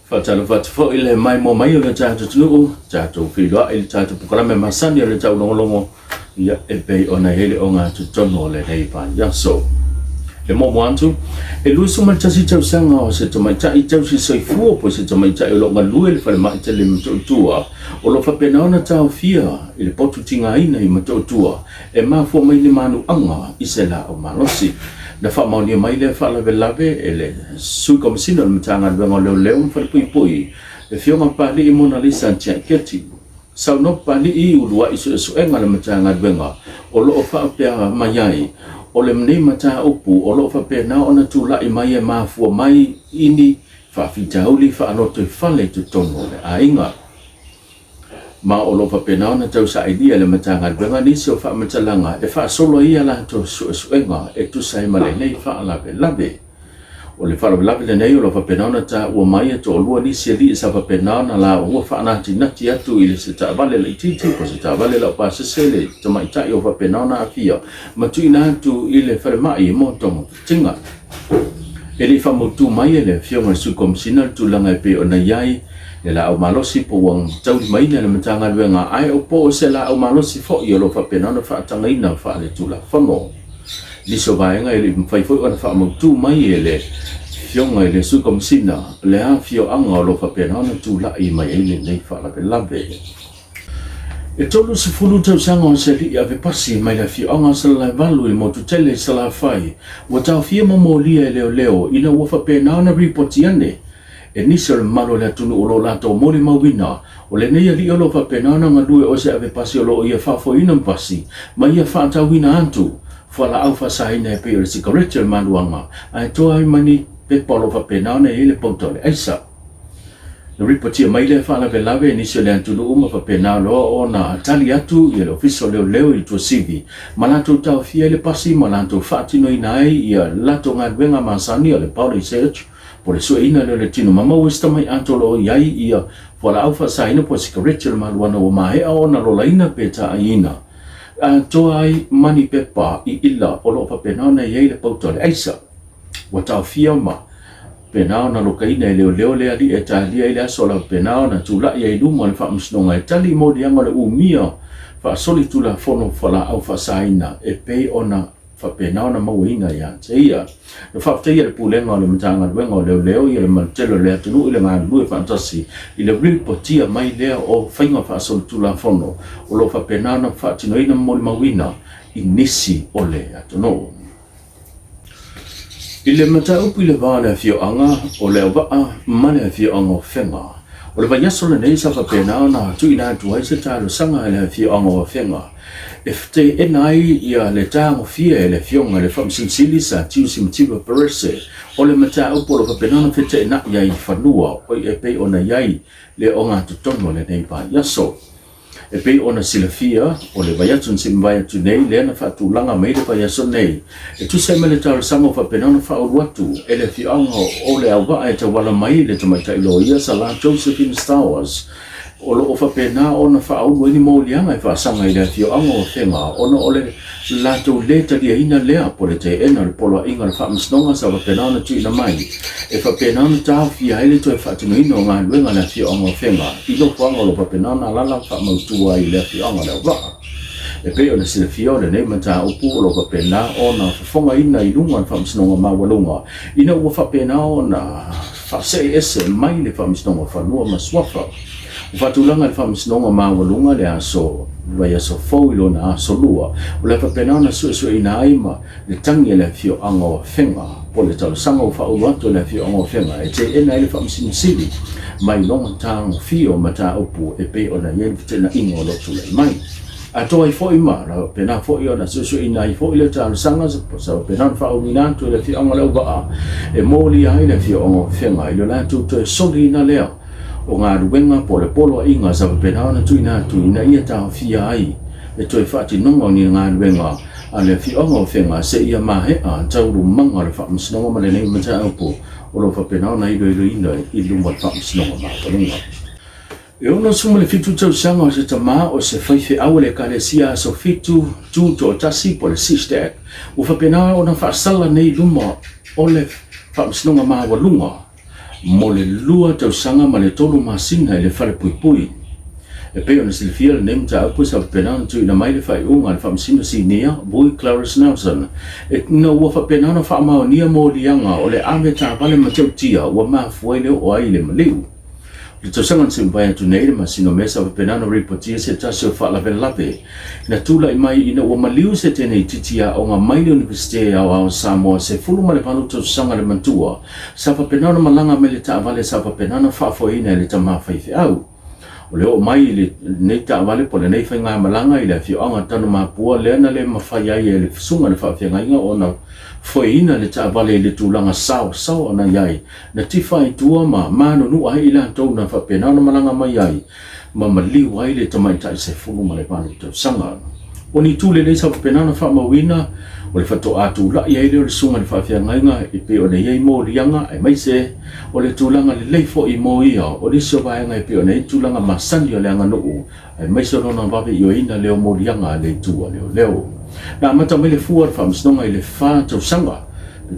Fatalo fo ile mai mo mai le chato tunu chato fiwa il chato pukala me masani le chato longo ya ebe ona hele onga tutono le nei pa ya so le mo wantu e lu suma chasi chau sanga o se toma chai chau si soi fu po se toma chai lo ngalu le fa ma tele mto tua o lo fa pena ona chau fia ile potu tinga ina i mto tua e ma fo mai le manu anga isela o malosi da fa mau ni mai le fa la lave ele su come si non mtanga vengo le un fa pui e fio ma pali i mona lisa keti sa no pali i ulua isu enga le mtanga vengo o lo fa pe mai o le mnei mata upu o lo fa pe na ona tula i mai ma fu mai ini fa fitauli fa no te fale tu tono le ainga ma o lo fa pe na ona tau sa idea le matanga venga ni so fa matalanga e fa solo ia la to suenga e tu sai male nei fa la lave o le fa lave le nei o lo fa pe na ona ta o mai to lo ni se li sa fa pe na ona la o fa na ti atu ile se ta vale le titi ko se ta vale la pa se sele to mai ta o fa pe na ona afia ma tu ina tu ile fa mai mo to tinga e li fa mo tu mai le fio ma su kom sinal tu langa pe ona yai le la o malosi po wang tau mai le matanga luenga ai o po se la o malosi fo i lo fa pena no fa tanga ina fa le tu la fono li so vai nga ile fai fo ona fa mo tu mai ele fionga ile su kom sina le a fio anga lo fa pena no tu la i mai ile nei fa la lave e tolu se fulu tau sanga se li ave pasi mai la fio anga se la valu il mo tu tele se la fai wa tau fia mo lia leo ina wo fa pena na ripotiane e nisa le malo le tunu o lo lato mori mawina o le nei ali o lo fa penana ngalue o se ave pasi o lo ia fa fo ina pasi ma ia fa tawina antu fa la au fa saina e pe o le sigarete le manuanga ai toa ai mani pe polo fa penana e le pontole aisa le ripotia mai le fa la velave nisa le tunu uma fa penana o na tali atu ia le ofiso leo i tua sivi malato tau fia le pasi malato fa tino inai ia lato ngadwenga masani o le pauli search por eso ina le tino mama westa mai antolo yai ia for alfa saina po sigarete le maluana o mai ona lo laina peta aina to ai mani pepa I illa o lo fa penana yai le potole aisa wata fiama penana lo kaina leo le ali eta ali ile sola penana tula yai du mo fa msnonga tali mo dianga le umia fa solitula fono fala alfa saina e pe ona fa pena na mawina ya tia no fa tia le pulenga le mtanga wenga leo ile mantelo le tunu ile nga lu fantasi ile ripotia mai le o fainga fa sol tu la fono o lo fa pena na fa tino ina mo mawina inisi ole atono ile mata upu ile vale fio anga o le va mane fio anga fenga o le vanya sol nei sa fa pena na tu ina tu ai se ta lo sanga le fio anga fenga if te enai ia le tango fia le fionga le fam sinsili sa tiu simtiba perese o le mata upo lo penana fete na ia fanua o e pe ona yai le onga tutono le nei pa yaso e pe ona silafia o le vayatun simbaya tu nei le na fatu langa mai le pa yaso nei e tu se mele tal samo fa penana fa o watu e le fionga o le awa e te wala mai le tomata ilo ia sala Josephine Star Wars o lo fa pena ona fa au ni mo lianga e fa sanga ile fio anga o fenga ona ole lato leta dia ina lea po le te ena le polo inga fa msnonga sa fa pena ona tu ina mai e fa pena ona ta fia ile to e fa tino ino nga luenga le fio anga o fenga I lo fa anga lo fa pena ona lala fa mautua ile fio anga le wa e pe ona sile fio le nei mata upu lo fa pena ona fa fonga ina I lunga fa msnonga ma walunga ina o fa pena ona fa se ese mai le fa msnonga fa lua maswafa Fatulanga le famisnonga mawalunga le aso vai aso foilo na aso lua o le papena na su ina aima le tangi le fio anga fenga po le talo sanga o fauato le fio anga fenga e te ena le famisinsili mai longa tang fio mata upu e pe ona yen tena ingo lo tu le mai ato ai foi ma la pena foi ona su ina ai foi le talo sanga sa pena fa o minanto le fio anga le va e moli ai le fio anga fenga i la tu to solina le o ngā ruenga po le polo inga sa pena ona tuina ia ta fia ai e toi fati nonga ni ngā ruenga a le fi onga fenga se ia mahe a tauru manga le fa msnonga ma le nei mata upo o lo fa pena ona ilo ina I lumwa fa msnonga ma palunga e ono suma le fitu tau sanga o se tama o se faife au le kalesia so fitu tu to tasi po le sistek o fa pena ona fa sala nei luma o le fa msnonga ma walunga mo le lua tau sanga ma le tolu masina le fale pui e pe ona silfia le nem ta apu sa penana tu ina mai le fai unga le famsina sinia boy Clarence Nelson e na ua fa penana fa ma nia mo lianga o le ame ta vale ma tau tia ua ma fuele o ai le maliu le tau sanga se mbai atu nei le masino mesa fa penana reportia se tasio fa la lape na tula i mai ina ua maliu se tene titia o nga mai le universite au Samoa se fulu ma le panu tau sanga le mantua sa fa penana malanga me le ta vale sa fa penana fa fo ina le tama faife au o leo mai le nei ta vale po le nei fai ngā malanga i le fio anga tanu mapua le ana le mawhai ai e le sunga le whawhia inga o na foina le ta vale le tūlanga sao ana iai na tifai tua ma mano nu ai ila tau na whapena na malanga mai ai ma maliu ai le tamai tai se fulu ma le pānu tau sanga o ni tūle le sa whapena na whamawina o le whato atu la iai le sunga le whawhia inga i pe o ne iai mō lianga ai mai se o le tūlanga le leifo i mō ia o le sio vaenga i pe o ne tūlanga masani o le anga nuu ai mai se rona wawe i o ina leo mō lianga le tua leo na mata mele fuar fa msnonga ile fa tau sanga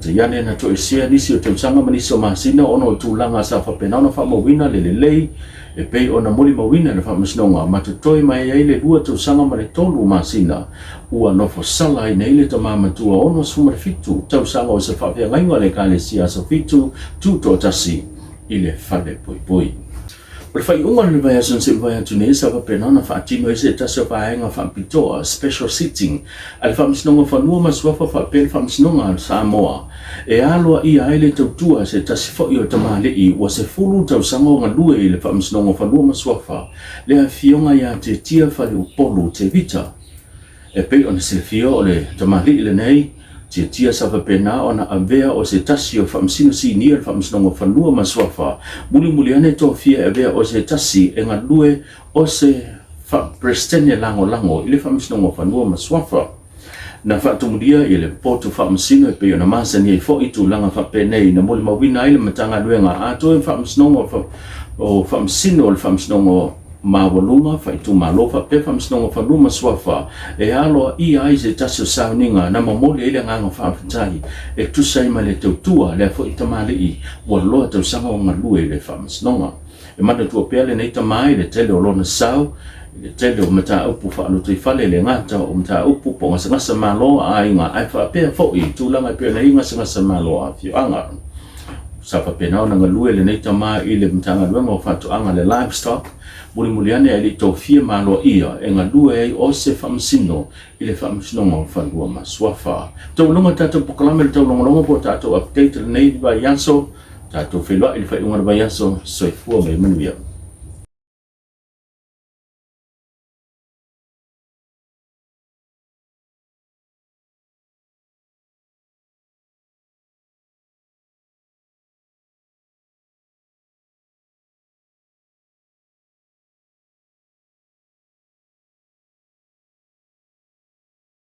te yane na to isia nisi o tau sanga maniso masina ono tūlanga sa fa penana fa mawina le lei e pei ona moli mawina le fa msnonga mata toi mai ai le lua tau sanga ma le tolu masina ua nofo sala i nei le tamama tua ono sumar fitu tau sanga o se fa pia ngainga le kale sia sa fitu tu to tasi ile fale poi o le fai unga le vai ason se vai atu nei sa fa penana fa atino ese tasa vaenga fa pitoa special sitting al fa msnonga fa nua maswafa fa pel fa msnonga Samoa e aloa i aile tautua se tasi fo i o tamale i wa se fulu tau sanga o ngalue i le fa msnonga fa nua maswafa le a fionga ya te tia fa le upolu te vita e pei ona se fio o le tamale i le nei tia sa fa pena ona avea o se tasi o fa msino si ni fa msnonga fa nua maswafa muli ane to fia avea o se tasi e ngalue o se fa prestene lango ile fa msnonga fa nua maswafa na fa tumudia ile porto fa msino e pe ona masa ni fo itu langa fa penei na moli mawina ile matanga luenga ato fa msnonga fa msino fa msnonga mawalunga fa itu malofa pe fa msnonga fa luma swafa e alo i ai se taso sauninga na mamoli ile nganga fa fatai e tu sai male tua le fo itamale i walo to sanga o ngalue le fa msnonga e manda tu pele nei tamai le tele o lona sau le tele o mata upu fa no fale le ngata o mata upu po ngasa malo ai nga ai fa pe fo i tu langa pe nei ngasa malo a fi anga sa fa pena na ngalue le nei tamai ile mtanga luenga fa tu anga le livestock muli ane ali to fia malo ia e ngalue o se famsino ile famsino mo fa lua maswafa to longa tata poklame to longa po tata update nei ba yaso tata filo ile fa unga ba yaso so fu me manuia